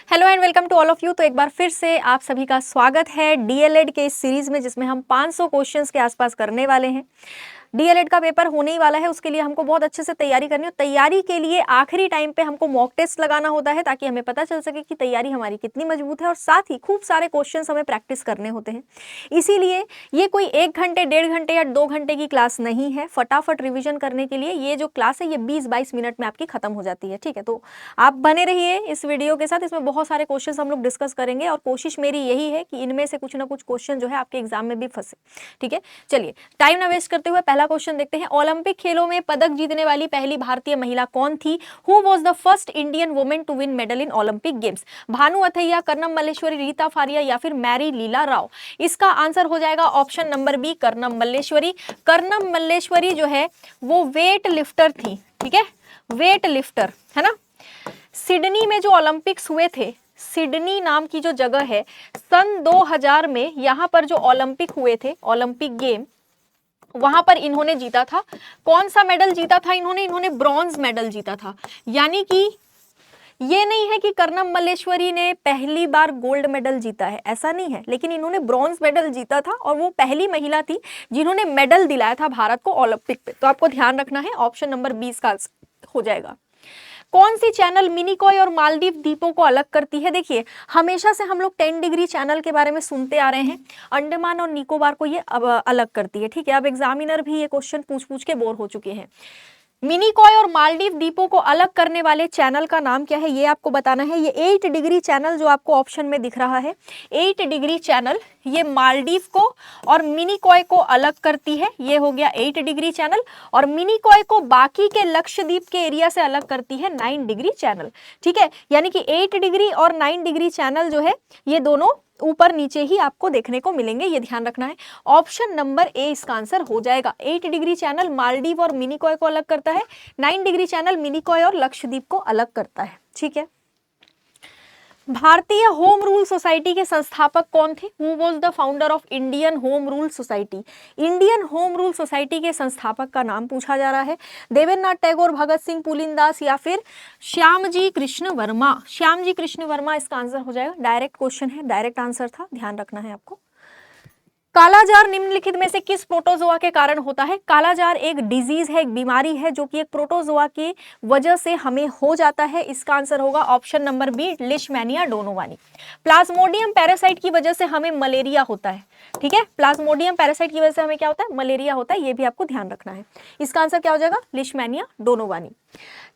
Hello and welcome to all of you. तो एक बार फिर से आप सभी का स्वागत है डीएलएड के इस सीरीज में, जिसमें हम 500 क्वेश्चंस के आसपास करने वाले हैं। डीएलएड का पेपर होने ही वाला है, उसके लिए हमको बहुत अच्छे से तैयारी करनी है। तैयारी के लिए आखिरी टाइम पे हमको मॉक टेस्ट लगाना होता है, ताकि हमें पता चल सके कि तैयारी हमारी कितनी मजबूत है, और साथ ही खूब सारे क्वेश्चंस हमें प्रैक्टिस करने होते हैं। इसीलिए ये कोई 1 घंटे 1.5 घंटे या 2 घंटे की क्लास नहीं है। फटाफट रिविजन करने के लिए ये जो क्लास है ये 20-22 मिनट में आपकी खत्म हो जाती है। ठीक है, तो आप बने रहिए इस वीडियो के साथ। इसमें बहुत सारे क्वेश्चन हम लोग डिस्कस करेंगे, और कोशिश मेरी यही है कि इनमें से कुछ ना कुछ क्वेश्चन जो है आपके एग्जाम में भी फंसे। ठीक है, चलिए टाइम ना वेस्ट करते हुए पहला क्वेश्चन देखते हैं। ओलंपिक खेलों में पदक जीतने वाली पहली भारतीय महिला कौन थी? Who was the first Indian women to win medal in Olympic games? Bhanu Athaiya, Karnam Malleswari, Rita Faria या फिर मैरी लीला राव? इसका आंसर हो जाएगा option number B, Karnam Malleswari. Karnam Malleswari जो है वो वेट लिफ्टर थी। ठीक है, वेट लिफ्टर है ना। सिडनी में जो ओलंपिक्स हुए थे, सिडनी नाम की जो जगह है, सन 2000 में यहाँ पर जो ओलंपिक हुए थे, ओलंपिक गेम, वहां पर इन्होंने जीता था। कौन सा मेडल जीता था इन्होंने ब्रॉन्ज मेडल जीता था। यानी कि ये नहीं है कि कर्नम मल्लेश्वरी ने पहली बार गोल्ड मेडल जीता है, ऐसा नहीं है, लेकिन इन्होंने ब्रॉन्ज मेडल जीता था, और वो पहली महिला थी जिन्होंने मेडल दिलाया था भारत को ओलंपिक पे। तो आपको ध्यान रखना है, ऑप्शन नंबर 20 का हो जाएगा। कौन सी चैनल मिनिकॉय और मालदीव द्वीपों को अलग करती है? देखिए, हमेशा से हम लोग 10 डिग्री चैनल के बारे में सुनते आ रहे हैं। अंडमान और निकोबार को ये अब अलग करती है। ठीक है, अब एग्जामिनर भी ये क्वेश्चन पूछ के बोर हो चुके हैं। मिनिकॉय और मालदीव द्वीपों को अलग करने वाले चैनल का नाम क्या है, ये आपको बताना है। ये 8 डिग्री चैनल जो आपको ऑप्शन में दिख रहा है, 8 डिग्री चैनल, ये मालदीव को और मिनिकॉय को अलग करती है। ये हो गया 8 डिग्री चैनल, और मिनिकॉय को बाकी के लक्षद्वीप के एरिया से अलग करती है 9 डिग्री चैनल। ठीक है, यानी कि 8 डिग्री और 9 डिग्री चैनल जो है ये दोनों ऊपर नीचे ही आपको देखने को मिलेंगे, ये ध्यान रखना है। ऑप्शन नंबर ए इसका आंसर हो जाएगा। 8 डिग्री चैनल मालदीव और मिनिकॉय को अलग करता है, 9 डिग्री चैनल मिनिकॉय और लक्षद्वीप को अलग करता है। ठीक है, भारतीय होम रूल सोसाइटी के संस्थापक कौन थे? Who was the founder of Indian home rule society? Indian home rule society के संस्थापक का नाम पूछा जा रहा है। देवेंद्रनाथ टैगोर, भगत सिंह, पुलिनदास या फिर श्यामजी कृष्ण वर्मा? श्यामजी कृष्ण वर्मा इसका आंसर हो जाएगा। डायरेक्ट क्वेश्चन है, डायरेक्ट आंसर था, ध्यान रखना है आपको। कालाजार निम्नलिखित में से किस प्रोटोजोआ के कारण होता है? कालाजार एक डिजीज है, एक बीमारी है, जो कि एक प्रोटोजोआ की वजह से हमें हो जाता है। इसका आंसर होगा option number B, Leishmania donovani. Plasmodium parasite की वजह से हमें मलेरिया होता है। ठीक है, प्लाज्मोडियम पैरासाइट की वजह से हमें क्या होता है? मलेरिया होता है। ये भी आपको ध्यान रखना है। इसका आंसर क्या हो जाएगा? Leishmania donovani.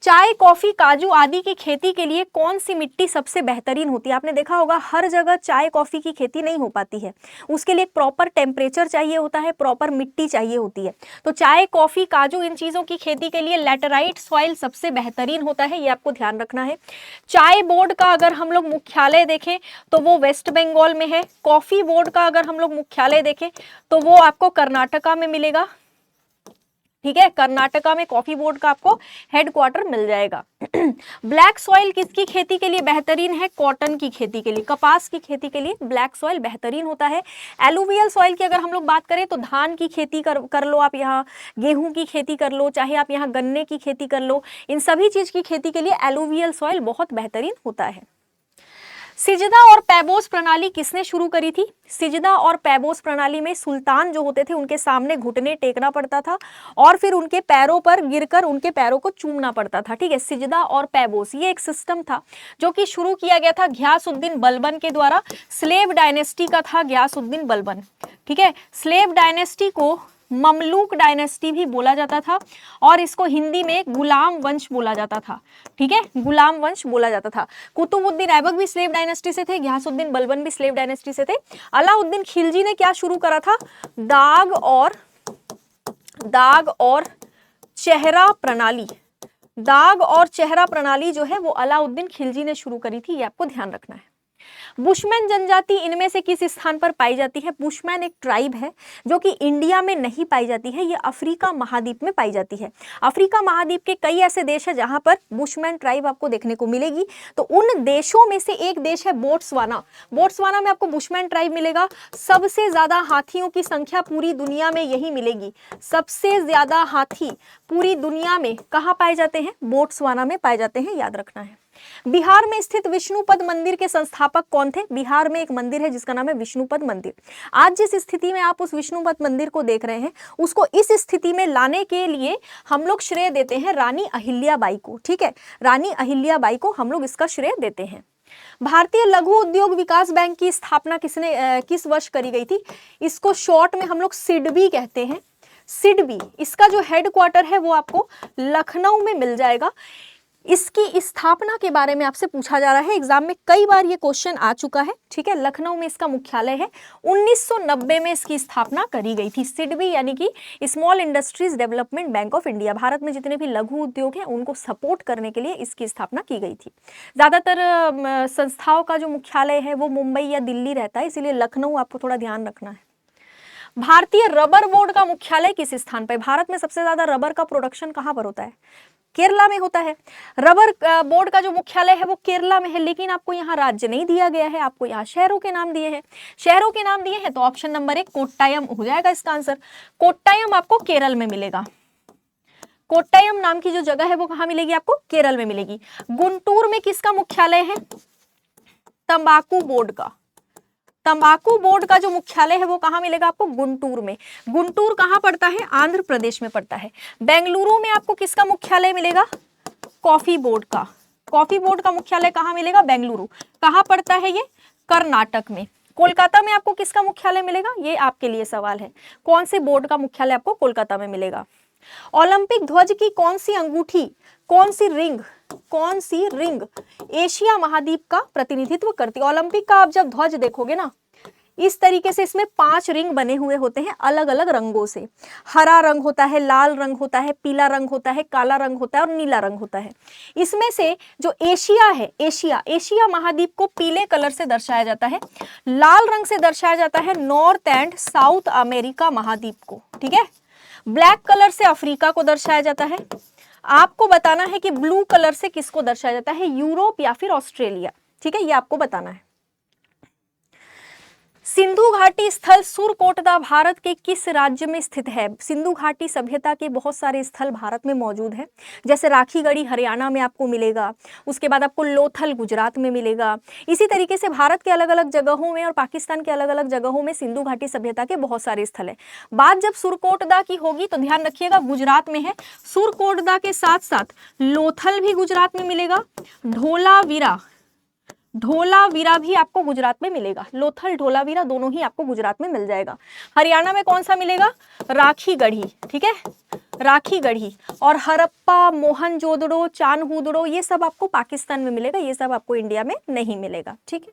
चाय, कॉफी, काजू आदि की खेती के लिए कौन सी मिट्टी सबसे बेहतरीन होती है? आपने देखा होगा हर जगह चाय कॉफी की खेती नहीं हो पाती है, उसके लिए एक प्रॉपर टेम्परेचर चाहिए होता है, प्रॉपर मिट्टी चाहिए होती है। तो चाय, कॉफी, काजू, इन चीजों की खेती के लिए लैटेराइट सॉइल सबसे बेहतरीन होता है, ये आपको ध्यान रखना है। चाय बोर्ड का अगर हम लोग मुख्यालय देखें तो वो वेस्ट बंगाल में है। कॉफी बोर्ड का अगर हम लोग मुख्यालय देखें तो वो आपको कर्नाटका में मिलेगा। ठीक है, कर्नाटका में कॉफी बोर्ड का आपको हेडक्वार्टर मिल जाएगा। ब्लैक सॉइल किसकी खेती के लिए बेहतरीन है? कॉटन की खेती के लिए, कपास की खेती के लिए ब्लैक सॉइल बेहतरीन होता है। एलुवियल सॉइल की अगर हम लोग बात करें तो धान की खेती कर लो आप, यहाँ गेहूं की खेती कर लो, चाहे आप यहाँ गन्ने की खेती कर लो, इन सभी चीज की खेती के लिए एलुवियल सॉइल बहुत बेहतरीन होता है। सिजदा और पैबोस प्रणाली किसने शुरू करी थी? सिजदा और पैबोस प्रणाली में सुल्तान जो होते थे उनके सामने घुटने टेकना पड़ता था, और फिर उनके पैरों पर गिरकर उनके पैरों को चूमना पड़ता था। ठीक है, सिजदा और पैबोस ये एक सिस्टम था जो कि शुरू किया गया था घियासुद्दीन बलबन के द्वारा। स्लेव डायनेस्टी का था घियासुद्दीन बलबन। ठीक है, स्लेव डायनेस्टी को ममलूक डायनेस्टी भी बोला जाता था, और इसको हिंदी में गुलाम वंश बोला जाता था। ठीक है, गुलाम वंश बोला जाता था। कुतुबुद्दीन ऐबक भी स्लेव डायनेस्टी से थे, घियासुद्दीन बलबन भी स्लेव डायनेस्टी से थे। अलाउद्दीन खिलजी ने क्या शुरू करा था? दाग और चेहरा प्रणाली। दाग और चेहरा प्रणाली जो है वो अलाउद्दीन खिलजी ने शुरू करी थी, ये आपको ध्यान रखना है। बुशमैन जनजाति इनमें से किस स्थान पर पाई जाती है? बुशमैन एक ट्राइब है जो कि इंडिया में नहीं पाई जाती है, ये अफ्रीका महाद्वीप में पाई जाती है। अफ्रीका महाद्वीप के कई ऐसे देश है जहां पर बुशमैन ट्राइब आपको देखने को मिलेगी। तो उन देशों में से एक देश है बोट्सवाना। बोट्सवाना में आपको बुशमैन ट्राइब मिलेगा। सबसे ज्यादा हाथियों की संख्या पूरी दुनिया में यही मिलेगी। सबसे ज्यादा हाथी पूरी दुनिया में कहाँ पाए जाते हैं? बोट्सवाना में पाए जाते हैं, याद रखना है। बिहार में स्थित विष्णुपद मंदिर के संस्थापक कौन थे? बिहार में एक मंदिर है जिसका नाम है विष्णुपद मंदिर। आज जिस स्थिति में आप उस विष्णुपद मंदिर को देख रहे हैं, उसको इस स्थिति में लाने के लिए हम लोग श्रेय देते हैं रानी अहिल्याबाई को। ठीक है, रानी अहिल्याबाई को हम लोग इसका श्रेय देते हैं। भारतीय लघु उद्योग विकास बैंक की स्थापना किस वर्ष करी गई थी? इसको शॉर्ट में हम लोग सिडबी कहते हैं। सिडबी, इसका जो हेडक्वार्टर है वो आपको लखनऊ में मिल जाएगा। इसकी स्थापना के बारे में आपसे पूछा जा रहा है, एग्जाम में कई बार ये क्वेश्चन आ चुका है। ठीक है, लखनऊ में इसका मुख्यालय है। 1990 में इसकी स्थापना करी गई थी। सिडबी यानी कि small industries development bank of India. Bharat में जितने भी लघु उद्योग हैं उनको सपोर्ट करने के लिए इसकी स्थापना की गई थी। ज़्यादातर संस्थाओं का जो मुख्यालय है वो मुंबई या दिल्ली रहता है, इसीलिए लखनऊ आपको थोड़ा ध्यान रखना है। भारतीय रबर बोर्ड का मुख्यालय किस स्थान पर? भारत में सबसे ज्यादा रबर का प्रोडक्शन कहाँ पर होता है? केरला में होता है। रबर बोर्ड का जो मुख्यालय है वो केरला में है, लेकिन आपको यहाँ राज्य नहीं दिया गया है, आपको यहाँ शहरों के नाम दिए हैं। शहरों के नाम दिए हैं तो ऑप्शन नंबर 1 कोट्टायम हो जाएगा इसका आंसर। कोट्टायम आपको केरल में मिलेगा। कोट्टायम नाम की जो जगह है वो कहाँ मिलेगी? आपको केरल में मिलेगी। गुंटूर में किसका मुख्यालय है? तंबाकू बोर्ड का। तंबाकू बोर्ड का जो मुख्यालय है वो कहाँ मिलेगा आपको? गुंटूर में। गुंटूर कहाँ पड़ता है? आंध्र प्रदेश में पड़ता है। बेंगलुरु में आपको किसका मुख्यालय मिलेगा? कॉफी बोर्ड का। कॉफी बोर्ड का मुख्यालय कहाँ मिलेगा? बेंगलुरु। कहाँ पड़ता है ये? कर्नाटक में। कोलकाता में आपको किसका मुख्यालय मिलेगा? ये आपके लिए सवाल है, कौन से बोर्ड का मुख्यालय आपको कोलकाता में मिलेगा? ओलंपिक ध्वज की कौन सी अंगूठी, कौन सी रिंग एशिया महाद्वीप का प्रतिनिधित्व करती है? ओलंपिक का आप जब ध्वज देखोगे ना, इस तरीके से इसमें 5 रिंग बने हुए होते हैं अलग अलग रंगों से। हरा रंग होता है, लाल रंग होता है, पीला रंग होता है, काला रंग होता है और नीला रंग होता है। इसमें से जो एशिया है, एशिया महाद्वीप को पीले कलर से दर्शाया जाता है। लाल रंग से दर्शाया जाता है नॉर्थ एंड साउथ अमेरिका महाद्वीप को। ठीक है, ब्लैक कलर से अफ्रीका को दर्शाया जाता है। आपको बताना है कि ब्लू कलर से किसको दर्शाया जाता है? यूरोप या फिर ऑस्ट्रेलिया। ठीक है, ये आपको बताना है। सिंधु घाटी स्थल सुरकोटदा भारत के किस राज्य में स्थित है? सिंधु घाटी सभ्यता के बहुत सारे स्थल भारत में मौजूद हैं, जैसे राखीगढ़ी हरियाणा में आपको मिलेगा, उसके बाद आपको लोथल गुजरात में मिलेगा। इसी तरीके से भारत के अलग अलग जगहों में और पाकिस्तान के अलग अलग जगहों में सिंधु घाटी सभ्यता के बहुत सारे स्थल हैं। बात जब सुरकोटदा की होगी तो ध्यान रखिएगा गुजरात में है। सुरकोटदा के साथ साथ लोथल भी गुजरात में मिलेगा, ढोलावीरा भी आपको गुजरात में मिलेगा। लोथल ढोलावीरा दोनों ही आपको गुजरात में मिल जाएगा। हरियाणा में कौन सा मिलेगा? राखीगढ़ी। ठीक है, राखीगढ़ी। और हरप्पा, मोहनजोदड़ो, चानहुदड़ो ये सब आपको पाकिस्तान में मिलेगा, ये सब आपको इंडिया में नहीं मिलेगा। ठीक है,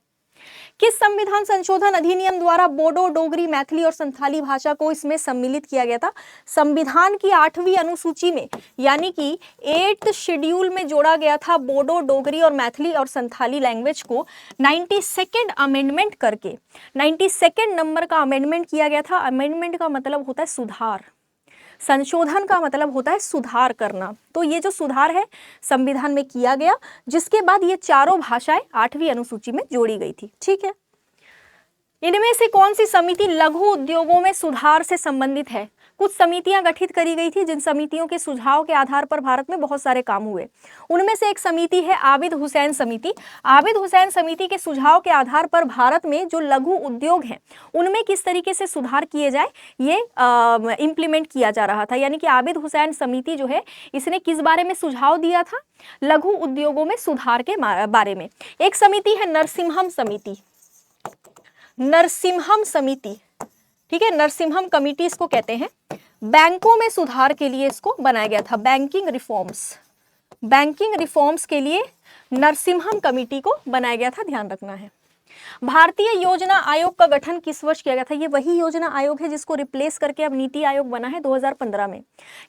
किस संविधान संशोधन अधिनियम द्वारा बोडो, डोगरी, मैथिली और संथाली भाषा को इसमें सम्मिलित किया गया था? संविधान की 8वीं अनुसूची में यानी कि 8th शेड्यूल में जोड़ा गया था बोडो, डोगरी और मैथिली और संथाली लैंग्वेज को 92nd अमेंडमेंट करके 92nd नंबर का अमेंडमेंट किया गया था। अमेंडमेंट का मतलब होता है सुधार, संशोधन का मतलब होता है सुधार करना। तो ये जो सुधार है संविधान में किया गया, जिसके बाद ये चारों भाषाएं 8वीं अनुसूची में जोड़ी गई थी। ठीक है, इनमें से कौन सी समिति लघु उद्योगों में सुधार से संबंधित है? कुछ समितियां गठित करी गई थी जिन समितियों के सुझाव के आधार पर भारत में बहुत सारे काम हुए। उनमें से एक समिति है आबिद हुसैन समिति। आबिद हुसैन समिति के सुझाव के आधार पर भारत में जो लघु उद्योग हैं उनमें किस तरीके से सुधार किए जाए ये इम्प्लीमेंट किया जा रहा था। यानी कि आबिद हुसैन समिति जो है इसने किस बारे में सुझाव दिया था? लघु उद्योगों में सुधार के बारे में। एक समिति है नरसिम्हम समिति, नरसिम्हम समिति। ठीक है, नरसिम्हम कमेटी इसको कहते हैं। बैंकों में सुधार के लिए इसको बनाया गया था, बैंकिंग रिफॉर्म्स के लिए नरसिम्हम कमेटी को बनाया गया था, ध्यान रखना है। भारतीय योजना आयोग का गठन किस वर्ष किया गया था? ये वही योजना आयोग है जिसको रिप्लेस करके अब नीति आयोग बना है 2015 में।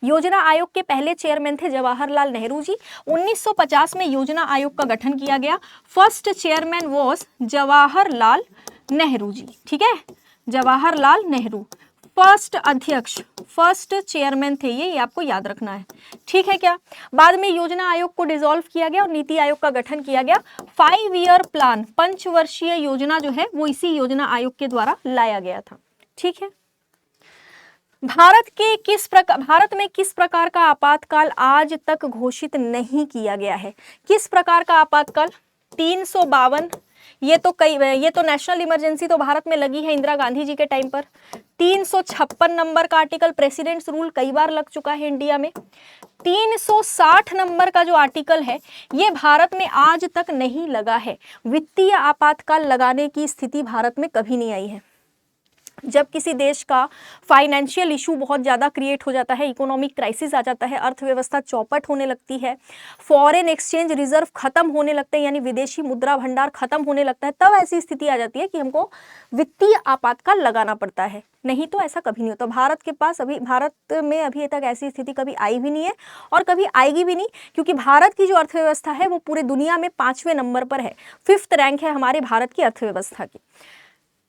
योजना आयोग के पहले चेयरमैन थे जवाहरलाल नेहरू जी। 1950 में योजना आयोग का गठन किया गया। First chairman was Jawaharlal Nehru ji. ठीक है, जवाहरलाल नेहरू फर्स्ट अध्यक्ष, फर्स्ट चेयरमैन थे ये आपको याद रखना है। ठीक है क्या? बाद में योजना आयोग को डिसॉल्व किया गया और नीति आयोग का गठन किया गया। 5 ईयर प्लान, 5 वर्षीय योजना जो है वो इसी योजना आयोग के द्वारा लाया गया था। ठीक है, भारत में किस प्रकार का आपातकाल आज तक घोषित नहीं किया गया है? किस प्रकार का आपातकाल? 352, ये तो नेशनल इमरजेंसी तो भारत में लगी है इंदिरा गांधी जी के टाइम पर। 356 नंबर का आर्टिकल प्रेसिडेंट्स रूल कई बार लग चुका है इंडिया में। 360 नंबर का जो आर्टिकल है ये भारत में आज तक नहीं लगा है। वित्तीय आपातकाल लगाने की स्थिति भारत में कभी नहीं आई है। जब किसी देश का फाइनेंशियल इशू बहुत ज़्यादा क्रिएट हो जाता है, इकोनॉमिक क्राइसिस आ जाता है, अर्थव्यवस्था चौपट होने लगती है, फॉरेन एक्सचेंज रिजर्व खत्म होने लगते हैं, यानी विदेशी मुद्रा भंडार खत्म होने लगता है, तब ऐसी स्थिति आ जाती है कि हमको वित्तीय आपातकाल लगाना पड़ता है। नहीं तो ऐसा कभी नहीं होता। भारत में अभी तक ऐसी स्थिति कभी आई भी नहीं है और कभी आएगी भी नहीं, क्योंकि भारत की जो अर्थव्यवस्था है वो पूरे दुनिया में 5वें नंबर पर है। 5th रैंक है हमारे भारत की अर्थव्यवस्था की।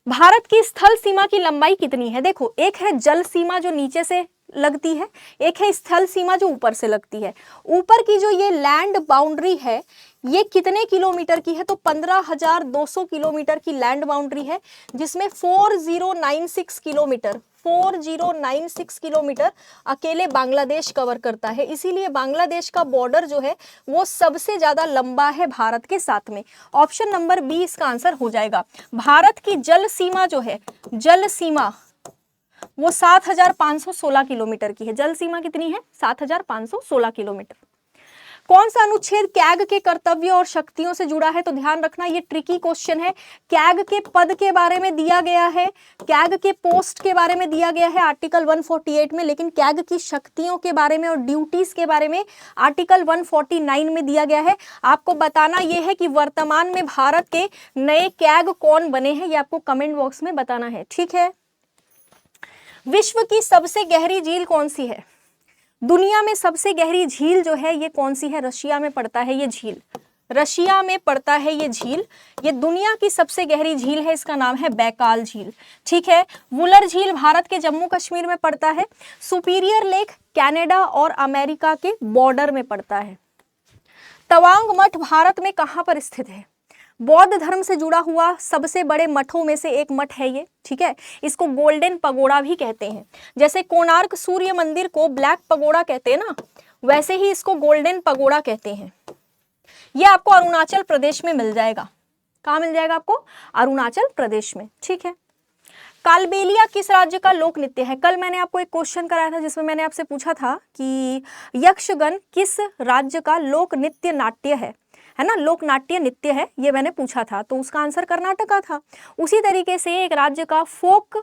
भारत की स्थल सीमा की लंबाई कितनी है? देखो, एक है जल सीमा जो नीचे से लगती है, एक है स्थल सीमा जो ऊपर से लगती है। ऊपर की जो ये लैंड बाउंड्री है ये कितने किलोमीटर की है? तो 15,200 किलोमीटर की लैंड बाउंड्री है, जिसमें 4096 किलोमीटर अकेले बांग्लादेश कवर करता है। इसीलिए बांग्लादेश का बॉर्डर जो है वो सबसे ज्यादा लंबा है भारत के साथ में। ऑप्शन नंबर बी इसका आंसर हो जाएगा। भारत की जल सीमा जो है, जल सीमा वो 7,516 किलोमीटर की है। जल सीमा कितनी है? 7,516 किलोमीटर। कौन सा अनुच्छेद कैग के कर्तव्य और शक्तियों से जुड़ा है? तो ध्यान रखना ये ट्रिकी क्वेश्चन है। कैग के पद के बारे में दिया गया है, कैग के पोस्ट के बारे में दिया गया है आर्टिकल 148 में, लेकिन कैग की शक्तियों के बारे में और ड्यूटीज के बारे में आर्टिकल 149 में दिया गया है। आपको बताना यह है कि वर्तमान में भारत के नए कैग कौन बने हैं, ये आपको कमेंट बॉक्स में बताना है, ठीक है। विश्व की सबसे गहरी झील कौन सी है? दुनिया में सबसे गहरी झील जो है ये कौन सी है? रशिया में पड़ता है ये झील, रशिया में पड़ता है ये झील। ये दुनिया की सबसे गहरी झील है, इसका नाम है बैकाल झील, ठीक है। वुलर झील भारत के जम्मू कश्मीर में पड़ता है। सुपीरियर लेक कनाडा और अमेरिका के बॉर्डर में पड़ता है। तवांग मठ भारत में कहां पर स्थित है? बौद्ध धर्म से जुड़ा हुआ सबसे बड़े मठों में से एक मठ है ये, ठीक है। इसको गोल्डन पगोड़ा भी कहते हैं। जैसे कोणार्क सूर्य मंदिर को ब्लैक पगोड़ा कहते हैं ना, वैसे ही इसको गोल्डन पगोड़ा कहते हैं। ये आपको अरुणाचल प्रदेश में मिल जाएगा। कहाँ मिल जाएगा आपको? अरुणाचल प्रदेश में, ठीक है। कालबेलिया किस राज्य का लोक नृत्य है? कल मैंने आपको एक क्वेश्चन कराया था जिसमें मैंने आपसे पूछा था कि यक्षगन किस राज्य का लोक नृत्य नाट्य है ना, लोक नाट्य नृत्य है, ये मैंने पूछा था, तो उसका आंसर कर्नाटका था। उसी तरीके से एक राज्य का फोक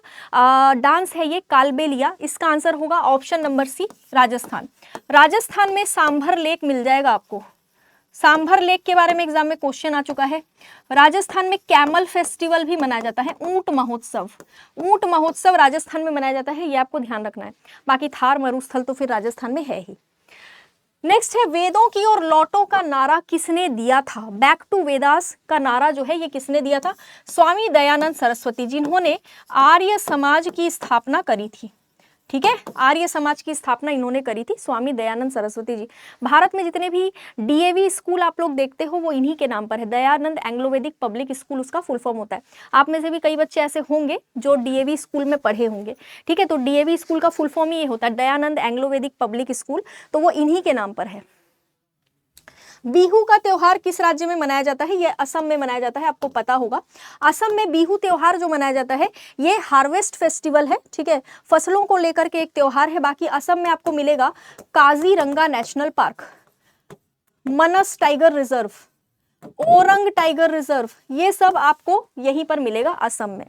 डांस है ये कालबेलिया, इसका आंसर होगा option number C Rajasthan. Rajasthan में सांभर लेक मिल जाएगा आपको। सांभर लेक के बारे में एग्जाम में क्वेश्चन आ चुका है। राजस्थान में कैमल फेस्टिवल भी मनाया जाता है, ऊंट महोत्सव, ऊंट महोत्सव राजस्थान में मनाया जाता है, ये आपको ध्यान रखना है। बाकी थार मरुस्थल तो फिर राजस्थान में है ही। नेक्स्ट है वेदों की ओर लौटो का नारा किसने दिया था? बैक टू वेदास का नारा जो है ये किसने दिया था? स्वामी दयानंद सरस्वती, जिन्होंने आर्य समाज की स्थापना करी थी, ठीक है। आर्य समाज की स्थापना इन्होंने करी थी, स्वामी दयानंद सरस्वती जी। भारत में जितने भी डीएवी स्कूल आप लोग देखते हो वो इन्हीं के नाम पर है। दयानंद एंग्लो वैदिक पब्लिक स्कूल उसका फुल फॉर्म होता है। आप में से भी कई बच्चे ऐसे होंगे जो डीएवी स्कूल में पढ़े होंगे, ठीक है। तो डीएवी स्कूल का फुल फॉर्म ये होता है, दयानंद एंग्लो वैदिक पब्लिक स्कूल, तो वो इन्हीं के नाम पर है। बिहू का त्योहार किस राज्य में मनाया जाता है? ये असम में मनाया जाता है, आपको पता होगा। असम में बिहू त्योहार जो मनाया जाता है ये हार्वेस्ट फेस्टिवल है, ठीक है, फसलों को लेकर के एक त्योहार है। बाकी असम में आपको मिलेगा काजीरंगा नेशनल पार्क, मनस tiger reserve, orang tiger reserve, ये सब आपको यहीं पर मिलेगा असम में।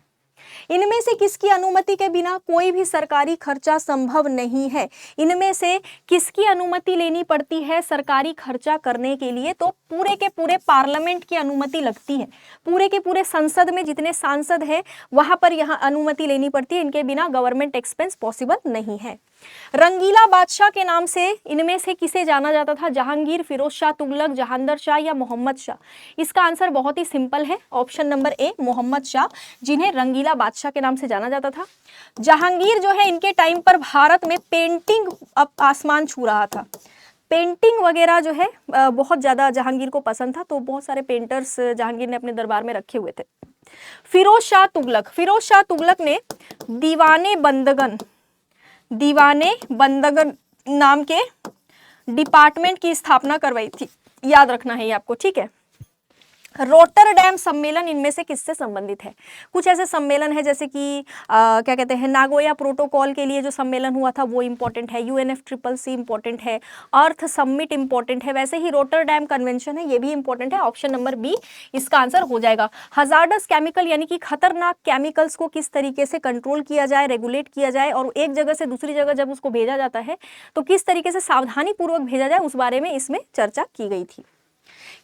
इनमें से किसकी अनुमति के बिना कोई भी सरकारी खर्चा संभव नहीं है? इनमें से किसकी अनुमति लेनी पड़ती है सरकारी खर्चा करने के लिए? तो पूरे के पूरे पार्लियामेंट की अनुमति लगती है। पूरे के पूरे संसद में जितने सांसद हैं वहां पर यहाँ अनुमति लेनी पड़ती है, इनके बिना गवर्नमेंट एक्सपेंस पॉसिबल नहीं है। रंगीला बादशाह के नाम से इनमें से किसे जाना जाता था? जहांगीर, फिरोज शाह तुगलक, जहांदर शाह या मोहम्मद शाह? इसका आंसर बहुत ही सिंपल है, option number A Mohammad Shah, जिन्हें रंगीला बादशाह के नाम से जाना जाता था। जहांगीर जो है इनके टाइम पर भारत में पेंटिंग अब आसमान छू रहा था। पेंटिंग वगैरह जो है बहुत ज्यादा जहांगीर को पसंद था, तो बहुत सारे पेंटर्स जहांगीर ने अपने दरबार में रखे हुए थे। फिरोज शाह तुगलक ने दीवाने बंदगन दीवाने बंदगन नाम के डिपार्टमेंट की स्थापना करवाई थी, याद रखना है ये आपको, ठीक है। रोटरडैम सम्मेलन इनमें से किससे संबंधित है? कुछ ऐसे सम्मेलन है जैसे कि क्या कहते हैं, नागोया प्रोटोकॉल के लिए जो सम्मेलन हुआ था वो इंपॉर्टेंट है, UNFCCC इंपॉर्टेंट है, अर्थ समिट इंपॉर्टेंट है, वैसे ही रोटरडैम कन्वेंशन है, ये भी इंपॉर्टेंट है। ऑप्शन नंबर बी इसका आंसर हो जाएगा। हजार्डस केमिकल यानी कि खतरनाक केमिकल्स को किस तरीके से कंट्रोल किया जाए, रेगुलेट किया जाए, और एक जगह से दूसरी जगह जब उसको भेजा जाता है तो किस तरीके से सावधानी पूर्वक भेजा जाए, उस बारे में इसमें चर्चा की गई थी।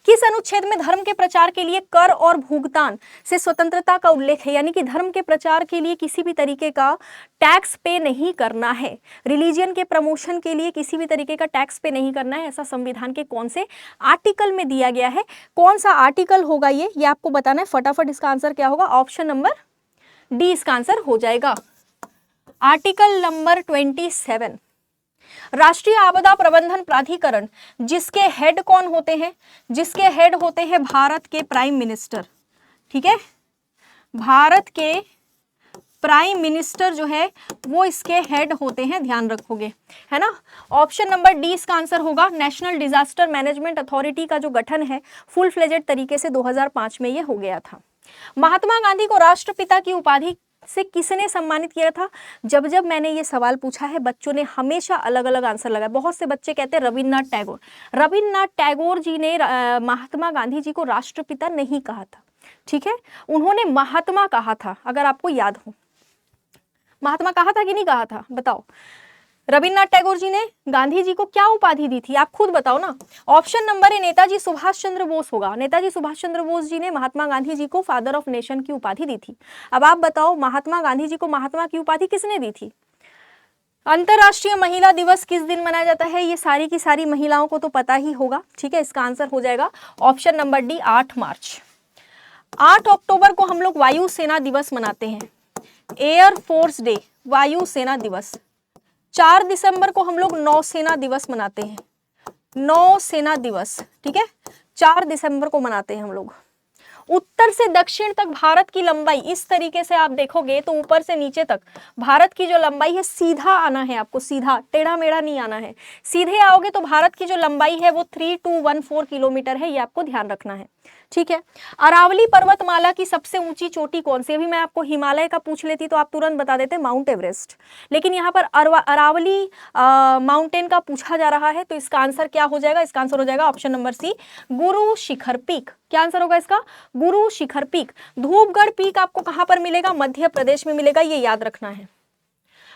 किस अनुच्छेद में धर्म के प्रचार के लिए कर और भुगतान से स्वतंत्रता का उल्लेख है? यानी कि धर्म के प्रचार के लिए किसी भी तरीके का टैक्स पे नहीं करना है, रिलीजियन के प्रमोशन के लिए किसी भी तरीके का टैक्स पे नहीं करना है, ऐसा संविधान के कौन से आर्टिकल में दिया गया है? कौन सा आर्टिकल होगा ये आपको बताना है। फटाफट इसका आंसर क्या होगा? ऑप्शन नंबर डी इसका आंसर हो जाएगा, आर्टिकल नंबर 27। राष्ट्रीय आपदा प्रबंधन प्राधिकरण जिसके हेड कौन होते हैं? जिसके हेड होते हैं भारत के प्राइम मिनिस्टर, ठीक है, भारत के प्राइम मिनिस्टर जो है वो इसके हेड होते हैं, ध्यान रखोगे, है ना। ऑप्शन नंबर डी इसका आंसर होगा। नेशनल डिजास्टर मैनेजमेंट अथॉरिटी का जो गठन है फुल फ्लेजेड तरीके से 2005 में ये हो गया था। महात्मा गांधी को राष्ट्रपिता की उपाधि से किसने सम्मानित किया था? जब जब मैंने ये सवाल पूछा है बच्चों ने हमेशा अलग अलग आंसर लगाया। बहुत से बच्चे कहते हैं रविन्द्रनाथ टैगोर। रविन्द्रनाथ टैगोर जी ने महात्मा गांधी जी को राष्ट्रपिता नहीं कहा था, ठीक है, उन्होंने महात्मा कहा था। अगर आपको याद हो, महात्मा कहा था कि नहीं कहा था, बताओ। रविन्द्रनाथ टैगोर जी ने गांधी जी को क्या उपाधि दी थी, आप खुद बताओ ना। Option number A Netaji Subhash Chandra Bose होगा। नेताजी सुभाष चंद्र बोस जी ने महात्मा गांधी जी को फादर ऑफ नेशन की उपाधि दी थी। अब आप बताओ महात्मा गांधी जी को महात्मा की उपाधि किसने दी थी? अंतरराष्ट्रीय महिला दिवस किस दिन मनाया जाता है? ये सारी की सारी महिलाओं को तो पता ही होगा, ठीक है। इसका आंसर हो जाएगा ऑप्शन नंबर डी 8 मार्च। 8 अक्टूबर को हम लोग वायु सेना दिवस मनाते हैं, एयर फोर्स डे, वायु सेना दिवस। 4 दिसंबर को हम लोग नौसेना दिवस मनाते हैं, नौसेना दिवस, ठीक है, 4 दिसंबर को मनाते हैं हम लोग। उत्तर से दक्षिण तक भारत की लंबाई, इस तरीके से आप देखोगे तो ऊपर से नीचे तक भारत की जो लंबाई है, सीधा आना है आपको, सीधा, टेढ़ा मेढ़ा नहीं आना है। सीधे आओगे तो भारत की जो लंबाई है वो 3214 किलोमीटर है, ये आपको ध्यान रखना है, ठीक है। अरावली पर्वतमाला की सबसे ऊंची चोटी कौन सी? अभी मैं आपको हिमालय का पूछ लेती तो आप तुरंत बता देते माउंट एवरेस्ट, लेकिन यहाँ पर अरावली माउंटेन का पूछा जा रहा है, तो इसका आंसर क्या हो जाएगा? इसका आंसर हो जाएगा ऑप्शन नंबर सी, गुरु शिखर पीक। क्या आंसर होगा इसका? गुरु शिखर पीक। धूपगढ़ पीक आपको कहां पर मिलेगा? मध्य प्रदेश में मिलेगा, ये याद रखना है।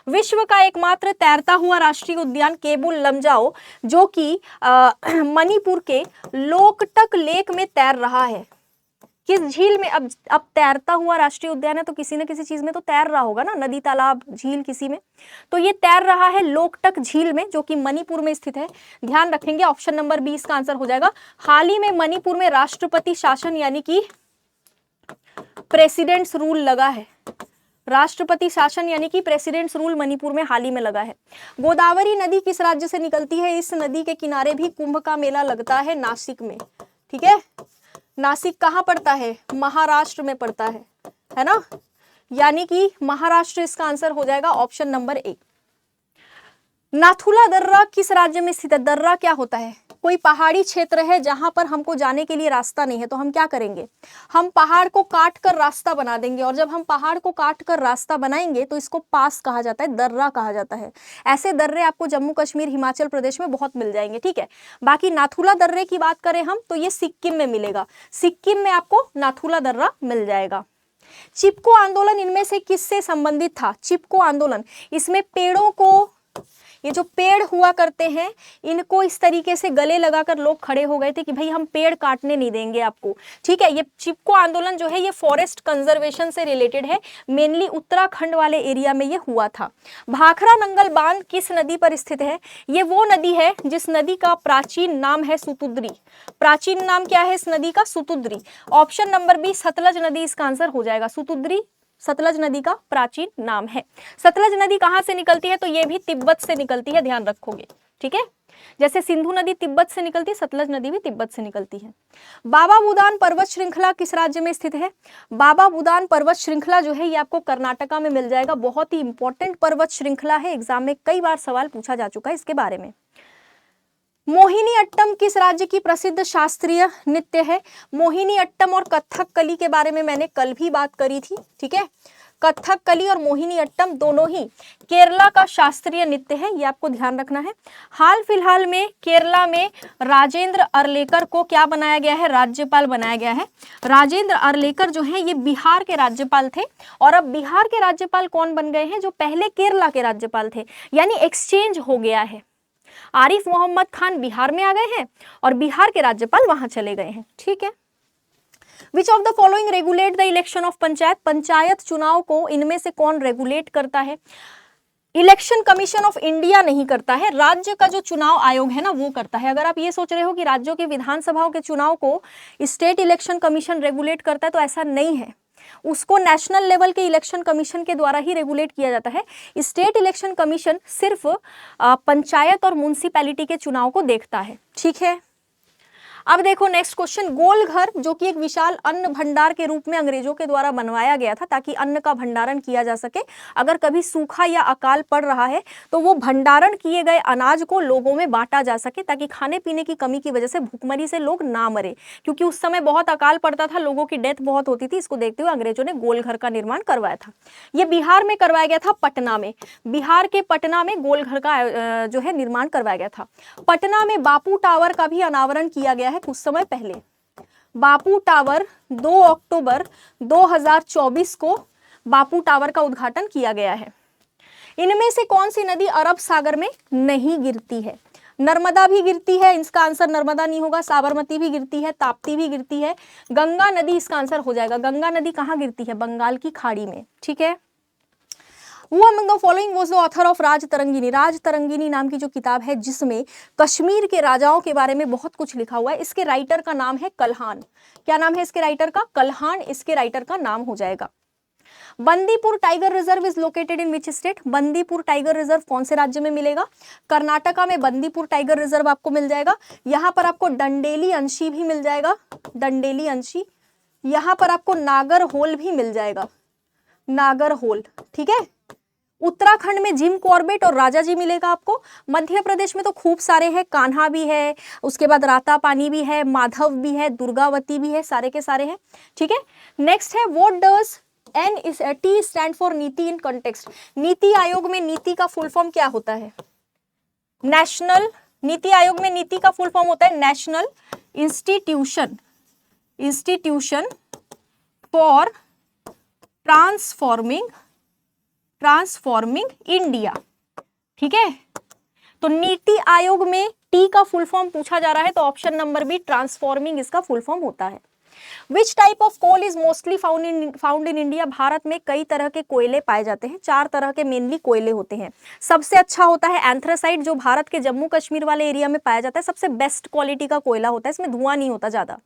विश्व का एकमात्र तैरता हुआ राष्ट्रीय उद्यान केबुल लमजाओ, जो कि मणिपुर के लोकटक लेक में तैर रहा है, किस झील में? अब तैरता हुआ राष्ट्रीय उद्यान है तो किसी न किसी चीज में तो तैर रहा होगा ना, नदी, तालाब, झील, किसी में। तो ये तैर रहा है लोकटक झील में, जो कि मणिपुर में स्थित है, ध्यान रखेंगे। ऑप्शन नंबर बी इसका आंसर हो जाएगा। हाल ही में मणिपुर में राष्ट्रपति शासन यानी कि प्रेसिडेंट्स रूल लगा है, राष्ट्रपति शासन यानी कि प्रेसिडेंट्स रूल मणिपुर में हाल ही में लगा है। गोदावरी नदी किस राज्य से निकलती है? इस नदी के किनारे भी कुंभ का मेला लगता है, नासिक में, ठीक है। नासिक कहाँ पड़ता है? महाराष्ट्र में पड़ता है ना, यानी कि महाराष्ट्र इसका आंसर हो जाएगा ऑप्शन नंबर ए। नाथुला दर्रा किस राज्य में स्थित है? दर्रा क्या होता है? कोई पहाड़ी क्षेत्र है जहां पर हमको जाने के लिए रास्ता नहीं है, तो हम क्या करेंगे? हम पहाड़ को काट कर रास्ता बना देंगे, और जब हम पहाड़ को काट कर रास्ता बनाएंगे तो इसको पास कहा जाता है, दर्रा कहा जाता है। ऐसे दर्रे आपको जम्मू कश्मीर, हिमाचल प्रदेश में बहुत मिल जाएंगे, ठीक है। बाकी नाथुला दर्रे की बात करें हम तो ये सिक्किम में मिलेगा, सिक्किम में आपको नाथुला दर्रा मिल जाएगा। चिपको आंदोलन इनमें से किससे संबंधित था? चिपको आंदोलन, इसमें पेड़ों को, ये जो पेड़ हुआ करते हैं इनको इस तरीके से गले लगाकर लोग खड़े हो गए थे कि भाई हम पेड़ काटने नहीं देंगे आपको, ठीक है। ये चिपको आंदोलन जो है ये फॉरेस्ट कंजर्वेशन से रिलेटेड है, मेनली उत्तराखंड वाले एरिया में ये हुआ था। भाखड़ा नंगल बांध किस नदी पर स्थित है? ये वो नदी है जिस नदी का प्राचीन नाम है सुतुद्री। प्राचीन नाम क्या है इस नदी का? Sutudri. Option number B Sutlej नदी इसका आंसर हो जाएगा। सुतुद्री सतलज नदी का प्राचीन नाम है। सतलज नदी कहां से निकलती है? तो ये भी तिब्बत से निकलती है, ध्यान रखोगे, ठीक है, जैसे सिंधु नदी तिब्बत से निकलती है, सतलज नदी भी तिब्बत से निकलती है। बाबा बुदान पर्वत श्रृंखला किस राज्य में स्थित है? बाबा बुदान पर्वत श्रृंखला जो है ये आपको कर्नाटका में मिल जाएगा। बहुत ही इंपॉर्टेंट पर्वत श्रृंखला है, एग्जाम में कई बार सवाल पूछा जा चुका है इसके बारे में। मोहिनी अट्टम किस राज्य की प्रसिद्ध शास्त्रीय नृत्य है? मोहिनी अट्टम और कथकली के बारे में मैंने कल भी बात करी थी, ठीक है। कथकली और मोहिनी अट्टम दोनों ही केरला का शास्त्रीय नृत्य है, ये आपको ध्यान रखना है। हाल फिलहाल में केरला में राजेंद्र अर्लेकर को क्या बनाया गया है? राज्यपाल बनाया गया है। राजेंद्र अर्लेकर जो है ये बिहार के राज्यपाल थे, और अब बिहार के राज्यपाल कौन बन गए हैं? जो पहले केरला के राज्यपाल थे, यानी एक्सचेंज हो गया है। आरिफ मोहम्मद खान बिहार में आ गए हैं और बिहार के राज्यपाल वहां चले गए हैं, ठीक है। Which of the following regulate the election of panchayat? Panchayat चुनाव को इनमें से कौन रेगुलेट करता है? इलेक्शन कमीशन ऑफ इंडिया नहीं करता है, राज्य का जो चुनाव आयोग है ना वो करता है। अगर आप ये सोच रहे हो कि राज्यों के विधानसभाओं के चुनाव को स्टेट इलेक्शन कमीशन रेगुलेट करता है, तो ऐसा नहीं है। उसको नेशनल लेवल के इलेक्शन कमीशन के द्वारा ही रेगुलेट किया जाता है। स्टेट इलेक्शन कमीशन सिर्फ पंचायत और म्युनिसिपैलिटी के चुनाव को देखता है, ठीक है। अब देखो नेक्स्ट क्वेश्चन, गोल घर जो कि एक विशाल अन्न भंडार के रूप में अंग्रेजों के द्वारा बनवाया गया था ताकि अन्न का भंडारण किया जा सके। अगर कभी सूखा या अकाल पड़ रहा है तो वो भंडारण किए गए अनाज को लोगों में बांटा जा सके, ताकि खाने पीने की कमी की वजह से भूखमरी से लोग ना मरे, क्योंकि उस समय बहुत अकाल पड़ता था, लोगों की डेथ बहुत होती थी। इसको देखते हुए अंग्रेजों ने गोल घर का निर्माण करवाया था। ये बिहार में करवाया गया था, पटना में। बिहार के पटना में गोल घर का जो है निर्माण करवाया गया था। पटना में बापू टावर का भी अनावरण किया गया है कुछ समय पहले। बापू टावर 2 अक्टूबर 2024 को बापू टावर का उद्घाटन किया गया है। इनमें से कौन सी नदी अरब सागर में नहीं गिरती है? नर्मदा भी गिरती है, इसका आंसर नर्मदा नहीं होगा। साबरमती भी गिरती है, ताप्ती भी गिरती है, गंगा नदी इसका आंसर हो जाएगा। गंगा नदी कहाँ गिरती है? बंगाल की खाड़ी में, ठीक है। Who among the following was the author of राज तरंगिनी? राज तरंगिनी नाम की जो किताब है जिसमें कश्मीर के राजाओं के बारे में बहुत कुछ लिखा हुआ है, इसके राइटर का नाम है कल्हान। क्या नाम है इसके राइटर का? कल्हान इसके राइटर का नाम हो जाएगा। Bandipur tiger reserve is located in which state? Bandipur tiger reserve कौन से राज्य में मिलेगा? कर्नाटका में बंदीपुर टाइगर रिजर्व आपको मिल जाएगा। यहाँ पर आपको डंडेली अंशी भी मिल जाएगा, डंडेली अंशी। यहाँ पर आपको नागर होल भी मिल जाएगा, नागर होल, ठीक है। उत्तराखंड में जिम कॉर्बेट और राजाजी मिलेगा आपको। मध्य प्रदेश में तो खूब सारे हैं, कान्हा भी है, उसके बाद रातापानी भी है, माधव भी है, दुर्गावती भी है, सारे के सारे हैं, ठीक है। नेक्स्ट है what does NT stand for नीति इन कॉन्टेक्स्ट? नीति आयोग में नीति का फुल फॉर्म क्या होता है? नेशनल, नीति आयोग में नीति का फुल फॉर्म होता है national institution, institution for transforming India, ठीक है। तो नीति आयोग में टी का फुल फॉर्म पूछा जा रहा है तो ऑप्शन नंबर बी ट्रांसफॉर्मिंग इसका फुल फॉर्म होता है। Which type of coal is mostly found in India? Bharat में कई तरह के कोयले पाए जाते हैं, 4 तरह के मेनली कोयले होते हैं। सबसे अच्छा होता है एंथ्रासाइट, जो भारत के जम्मू कश्मीर वाले एरिया में पाया जाता है, सबसे बेस्ट क्वालिटी का कोयला होता है, इसमें धुआं नहीं होता ज्यादा।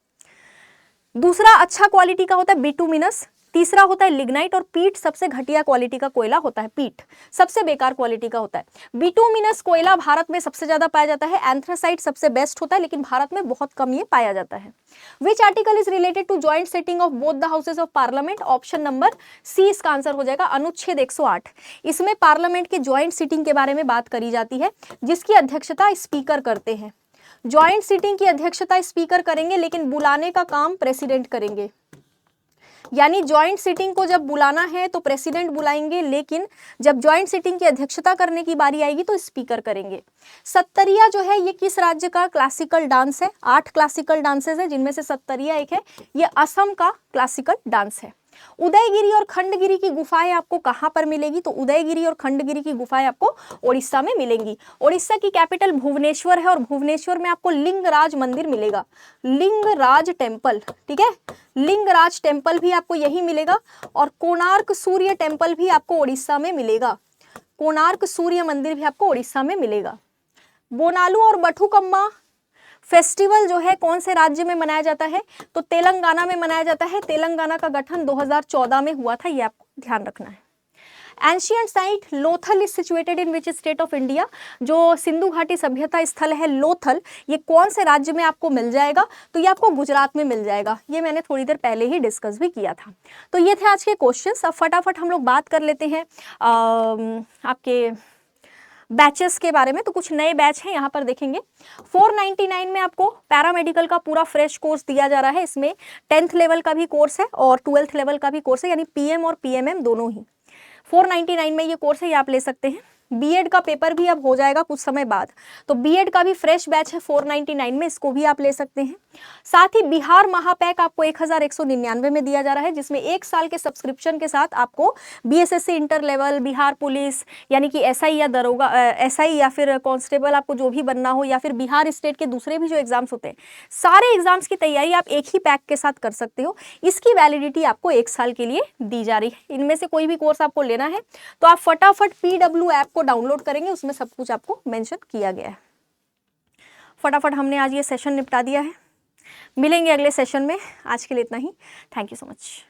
दूसरा अच्छा क्वालिटी का होता है बिटुमिनस। तीसरा होता है लिग्नाइट, और पीट सबसे घटिया क्वालिटी का कोयला होता है, पीट सबसे बेकार क्वालिटी का होता है। बिटुमिनस कोयला भारत में सबसे ज्यादा पाया जाता है, एंथ्रासाइट सबसे बेस्ट होता है, लेकिन भारत में बहुत कम ये पाया जाता है। Which article is related to joint sitting of both the houses of parliament? Option number C इसका आंसर हो जाएगा, अनुच्छेद 108। इसमें पार्लियामेंट के ज्वाइंट सिटिंग के बारे में बात करी जाती है, जिसकी अध्यक्षता स्पीकर करते हैं। ज्वाइंट सिटिंग की अध्यक्षता स्पीकर करेंगे, लेकिन बुलाने का काम प्रेसिडेंट करेंगे। यानी ज्वाइंट सिटिंग को जब बुलाना है तो प्रेसिडेंट बुलाएंगे, लेकिन जब ज्वाइंट सिटिंग की अध्यक्षता करने की बारी आएगी तो स्पीकर करेंगे। सत्तरिया जो है ये किस राज्य का क्लासिकल डांस है? 8 क्लासिकल डांसेस है, जिनमें से सत्तरिया एक है, ये असम का क्लासिकल डांस है। उदयगिरी और खंडगिरी की गुफाएं आपको कहां पर मिलेगी? तो उदयगिरी और खंडगिरी की गुफाएं आपको ओडिशा में मिलेंगी। ओडिशा की कैपिटल भुवनेश्वर है, और भुवनेश्वर में आपको लिंगराज मंदिर मिलेगा, लिंगराज टेम्पल, ठीक है। लिंगराज टेम्पल भी आपको यही मिलेगा, और कोणार्क सूर्य टेम्पल भी आपको ओडिशा में मिलेगा, कोणार्क सूर्य मंदिर भी आपको ओडिशा में मिलेगा। बोनालू और बथुकम्मा फेस्टिवल जो है कौन से राज्य में मनाया जाता है? तो तेलंगाना में मनाया जाता है। तेलंगाना का गठन 2014 में हुआ था, ये आपको ध्यान रखना है। Ancient site Lothal is situated in which state of India? जो सिंधु घाटी सभ्यता स्थल है लोथल, ये कौन से राज्य में आपको मिल जाएगा? तो ये आपको गुजरात में मिल जाएगा। ये मैंने थोड़ी देर पहले ही डिस्कस भी किया था। तो ये थे आज के क्वेश्चंस। अब फटाफट हम लोग बात कर लेते हैं आपके बैचेस के बारे में। तो कुछ नए बैच हैं यहाँ पर देखेंगे। 499 में आपको पैरामेडिकल का पूरा फ्रेश कोर्स दिया जा रहा है। इसमें 10th लेवल का भी कोर्स है और 12th लेवल का भी कोर्स है, यानी पीएम और पीएमएम दोनों ही। 499 में ये कोर्स है, ये आप ले सकते हैं। बीएड का पेपर भी अब हो जाएगा कुछ समय बाद, तो बीएड का भी फ्रेश बैच है 499 में, इसको भी आप ले सकते हैं। साथ ही बिहार महापैक आपको 1199 में दिया जा रहा है, जिसमें 1 साल के सब्सक्रिप्शन के साथ आपको BSSC inter level, Bihar police यानी कि एसआई या दरोगा, एसआई या फिर कांस्टेबल, आपको जो भी बनना हो, या फिर बिहार स्टेट के दूसरे भी जो एग्जाम्स होते हैं, सारे एग्जाम्स की तैयारी आप एक ही पैक के साथ कर सकते हो। इसकी वैलिडिटी आपको 1 साल के लिए दी जा रही है। इनमें से कोई भी कोर्स आपको लेना है तो आप फटाफट PW ऐप को डाउनलोड करेंगे, उसमें सब कुछ आपको मेंशन किया गया है। फटाफट हमने आज ये सेशन निपटा दिया है। मिलेंगे अगले सेशन में। आज के लिए इतना ही। Thank you so much.